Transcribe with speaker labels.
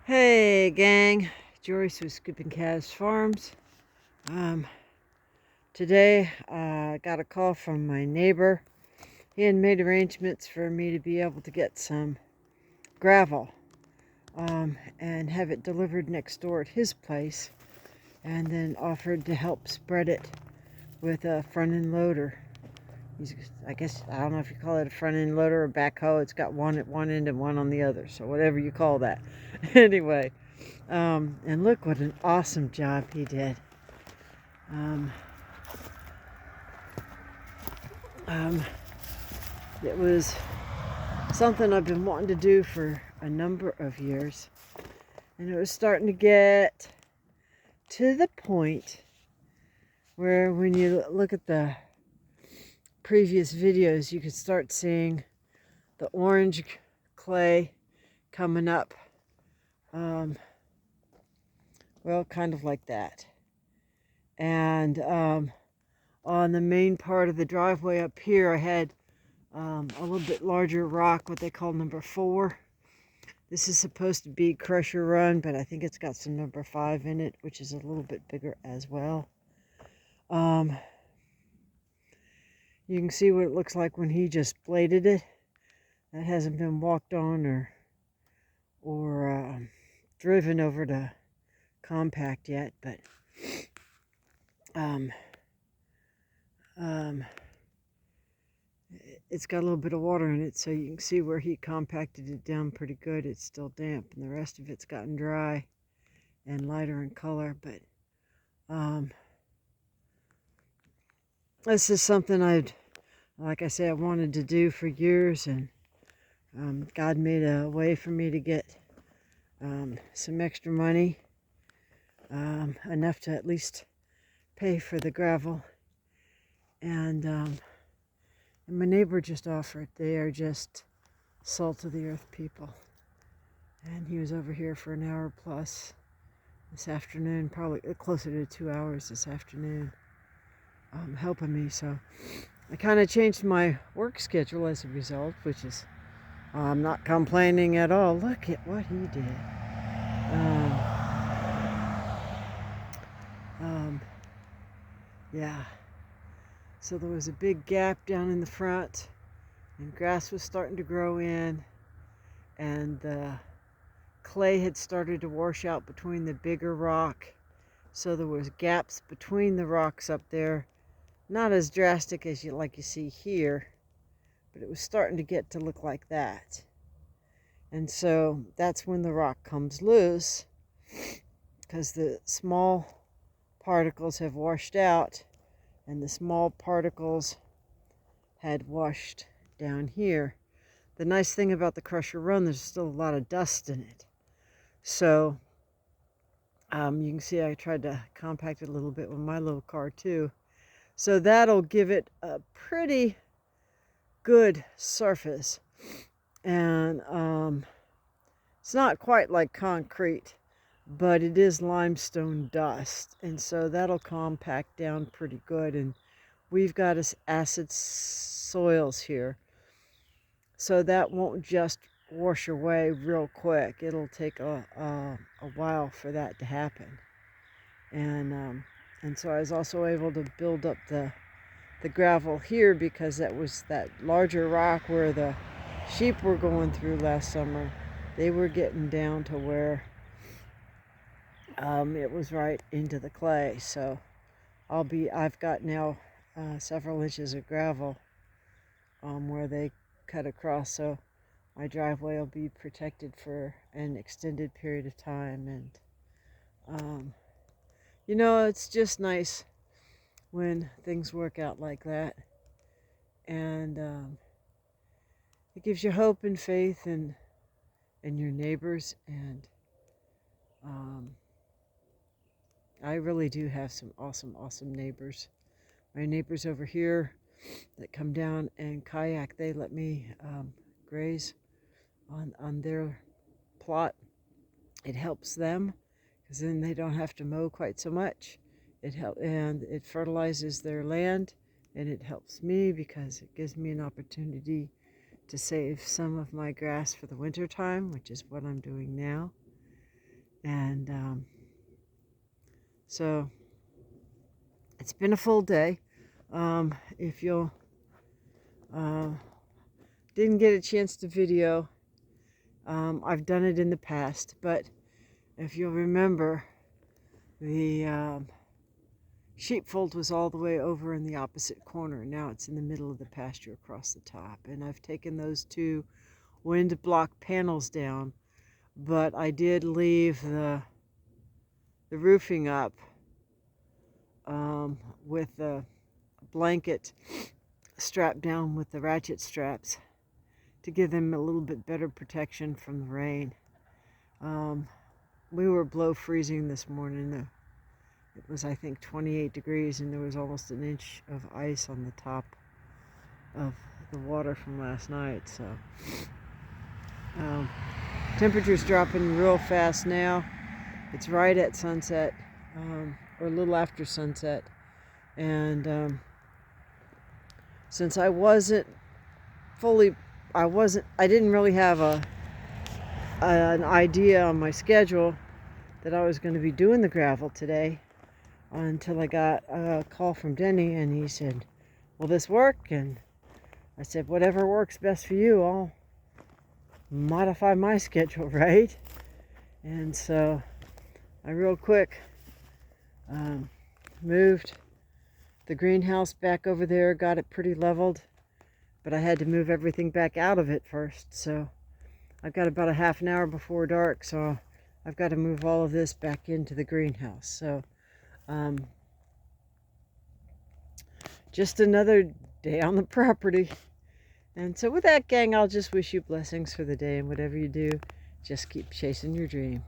Speaker 1: Hey gang, Joyce with Scooping Calves Farms. Um, Today I got a call from my neighbor. He had made arrangements for me to be able to get some gravel and have it delivered next door at his place, and then offered to help spread it with a front end loader. I guess, I don't know if you call it a front end loader or backhoe. It's got one at one end and one on the other, so whatever you call that. Anyway. And look what an awesome job he did. Um, it was something I've been wanting to do for a number of years. And it was starting to get to the point where when you look at the previous videos, you could start seeing the orange clay coming up. Well, kind of like that. And on the main part of the driveway up here, I had a little bit larger rock, what they call number 4. This is supposed to be Crusher Run, but I think it's got some number 5 in it, which is a little bit bigger as well. You can see what it looks like when he just bladed it. That hasn't been walked on or driven over to compact yet, but it's got a little bit of water in it, so you can see where he compacted it down pretty good. It's still damp, and the rest of it's gotten dry and lighter in color. But this is something like I said, I wanted to do for years, and God made a way for me to get some extra money, enough to at least pay for the gravel. And my neighbor just offered. They are just salt of the earth people. And he was over here for an hour plus this afternoon, probably closer to 2 hours this afternoon, helping me. So I kind of changed my work schedule as a result, which is, I'm not complaining at all. Look at what he did. Yeah. So there was a big gap down in the front, and grass was starting to grow in, and the clay had started to wash out between the bigger rock. So there was gaps between the rocks up there. Not as drastic as you see here, but it was starting to get to look like that. And so that's when the rock comes loose, because the small particles have washed out, and the small particles had washed down here. The nice thing about the Crusher Run, there's still a lot of dust in it. So you can see I tried to compact it a little bit with my little car too. So that'll give it a pretty good surface. And it's not quite like concrete, but it is limestone dust. And so that'll compact down pretty good. And we've got acid soils here, so that won't just wash away real quick. It'll take a while for that to happen. And so I was also able to build up the gravel here, because that was that larger rock where the sheep were going through last summer. They were getting down to where it was right into the clay. So I've got now several inches of gravel where they cut across, so my driveway will be protected for an extended period of time. And it's just nice when things work out like that, and it gives you hope and faith in your neighbors. And I really do have some awesome neighbors. My neighbors over here that come down and kayak, they let me graze on their plot. It helps them, because then they don't have to mow quite so much. And it fertilizes their land, and it helps me because it gives me an opportunity to save some of my grass for the winter time, which is what I'm doing now. And so it's been a full day. If you'll didn't get a chance to video, I've done it in the past, but if you'll remember, the sheepfold was all the way over in the opposite corner. Now it's in the middle of the pasture across the top. And I've taken those two wind block panels down, but I did leave the roofing up with the blanket strapped down with the ratchet straps to give them a little bit better protection from the rain. We were below freezing this morning. It was, I think, 28 degrees, and there was almost an inch of ice on the top of the water from last night. So temperature's dropping real fast now. It's right at sunset, or a little after sunset. And since I didn't really have an idea on my schedule that I was going to be doing the gravel today until I got a call from Denny, and he said, "Will this work?" And I said, "Whatever works best for you. I'll modify my schedule, right?" And so I real quick moved the greenhouse back over there, got it pretty leveled, but I had to move everything back out of it first. So I've got about a half an hour before dark, so I've got to move all of this back into the greenhouse. So just another day on the property. And so with that, gang, I'll just wish you blessings for the day, and whatever you do, just keep chasing your dream.